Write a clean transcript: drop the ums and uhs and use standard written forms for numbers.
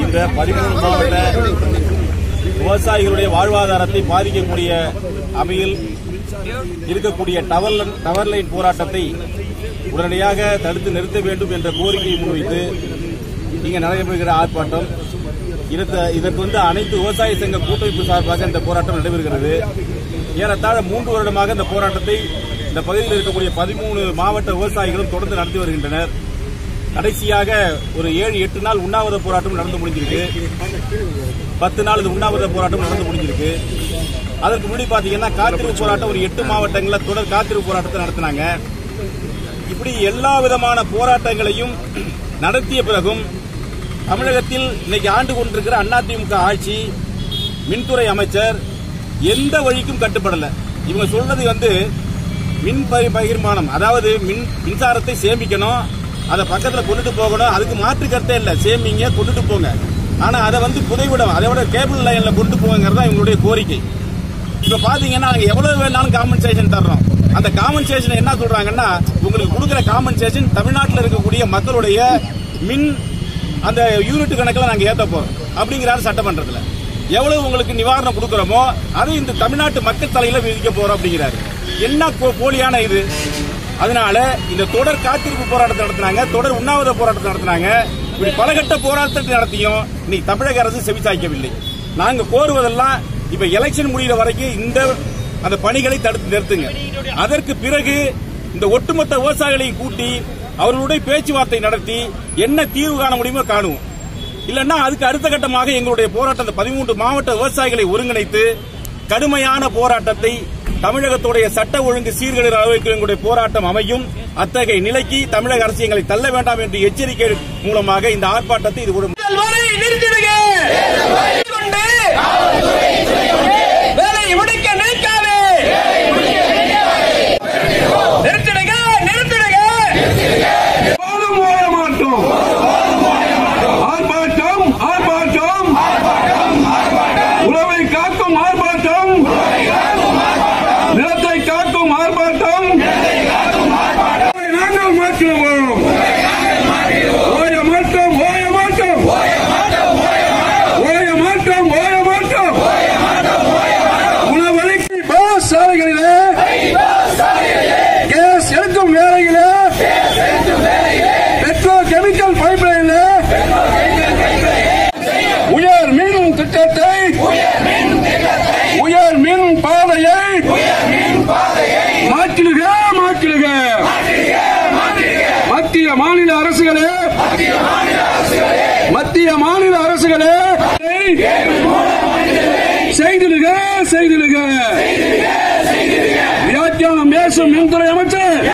இருக்கின்ற 13 மாவட்ட விவசாயிகளுடைய வாழ்வாதாரத்தை பாதிக்கக்கூடிய அமையில் இருக்கக்கூடிய டவர் லைன் போராட்டத்தை உடனடியாக தடுத்து நிறுத்த வேண்டும் என்ற கோரிக்கையை முன்வைத்து இங்கு நடைபெறுகிற ஆர்ப்பாட்டம். இதற்கு அனைத்து விவசாய சங்க கூட்டமைப்பு சார்பாக இந்த போராட்டம் நடைபெறுகிறது. ஏறத்தாழ 3 வருடமாக இந்த போராட்டத்தை இந்த பகுதியில் இருக்கக்கூடிய 13 மாவட்ட விவசாயிகளும் தொடர்ந்து நடத்தி வருகின்றனர். கடைசியாக ஒரு 7-8 நாள் உண்ணாவிரத போராட்டம் நடந்து முடிஞ்சிருக்கு. 10 நாள் உண்ணாவிரத போராட்டம் நடந்து முடிஞ்சிருக்கு. அதற்கு முன்னாடி பாத்தீங்கன்னா காத்திருப்பு போராட்டம் ஒரு 8 மாவட்டங்களில் தொடர் காத்திருப்பு போராட்டத்தை நடத்தினாங்க. இப்படி எல்லா விதமான போராட்டங்களையும் நடத்திய பிறகும் தமிழகத்தில் இன்னைக்கு ஆண்டு கொண்டிருக்கிற அதிமுக ஆட்சி, மின்துறை அமைச்சர் எந்த வழிக்கும் கட்டுப்படல. இவங்க சொல்றது மின் பகிர்மானம், அதாவது மின்சாரத்தை சேமிக்கணும், அதை பக்கத்தில் கொண்டுட்டு போகணும். அதுக்கு மாற்று கருத்தே இல்ல, சேமிங்க கொண்டுட்டு போங்க. ஆனா அதை புதைவிடம், அதை விட கேபிள் லைன்ல கொண்டு போங்கிறதா இவங்களுடைய கோரிக்கை. இப்ப பாத்தீங்கன்னா நாங்க எவ்வளவு வேணாலும் காம்பன்சேஷன் தர்றோம். அந்த காம்பன்சேஷன் என்ன சொல்றாங்கன்னா, உங்களுக்கு கொடுக்கிற காம்பன்சேஷன் தமிழ்நாட்டில் இருக்கக்கூடிய மக்களுடைய மின் அந்த யூனிட் கணக்கில் நாங்க ஏற்ற போறோம் அப்படிங்கிறாரு சட்டமன்றத்தில். எவ்வளவு உங்களுக்கு நிவாரணம் கொடுக்கிறோமோ அதை இந்த தமிழ்நாட்டு மக்கள் தலையில விதிக்க போறோம் அப்படிங்கிறாரு. என்ன போலியான இது? அதனால இந்த தொடர் காத்திருப்பு போராட்டத்தை நடத்தினாங்க, தொடர் உண்ணாவிரத போராட்டத்தை நடத்தினாங்க. இப்படி பலகட்ட போராட்டத்தை நடத்தியும் இன்னைக்கு தமிழக அரசு செவிசாய்க்கவில்லை. நாங்க கோருவதெல்லாம் இப்ப எலெக்ஷன் முடிகிற வரைக்கும் அந்த பணிகளை தடுத்து நிறுத்துங்க. அதற்கு பிறகு இந்த ஒட்டுமொத்த விவசாயிகளையும் கூட்டி அவர்களுடைய பேச்சுவார்த்தை நடத்தி என்ன தீர்வு காண முடியுமோ காணுவோம். இல்லன்னா அதுக்கு அடுத்த கட்டமாக எங்களுடைய போராட்டம் 13 மாவட்ட விவசாயிகளை ஒருங்கிணைத்து கடுமையான போராட்டத்தை, தமிழகத்துடைய சட்ட ஒழுங்கு சீர்கேடு அளவுக்கு எங்களுடைய போராட்டம் அமையும். அத்தகைய நிலைக்கு தமிழக அரசு எங்களை தள்ள வேண்டாம் என்று எச்சரிக்கை மூலமாக இந்த ஆர்ப்பாட்டத்தை இது கூட சாலைகளிலே கேஸ் எடுக்கும் வேலையிலே பெட்ரோ கெமிக்கல் பைப்லைனிலே உயர் மின் திட்டத்தை, உயர் மின் பாதையை மாற்றிடுக. மத்திய மாநில அரசுகளே செய்திடுக. வியாக்கியானம் பேசும் மின்துறை அமைச்சர்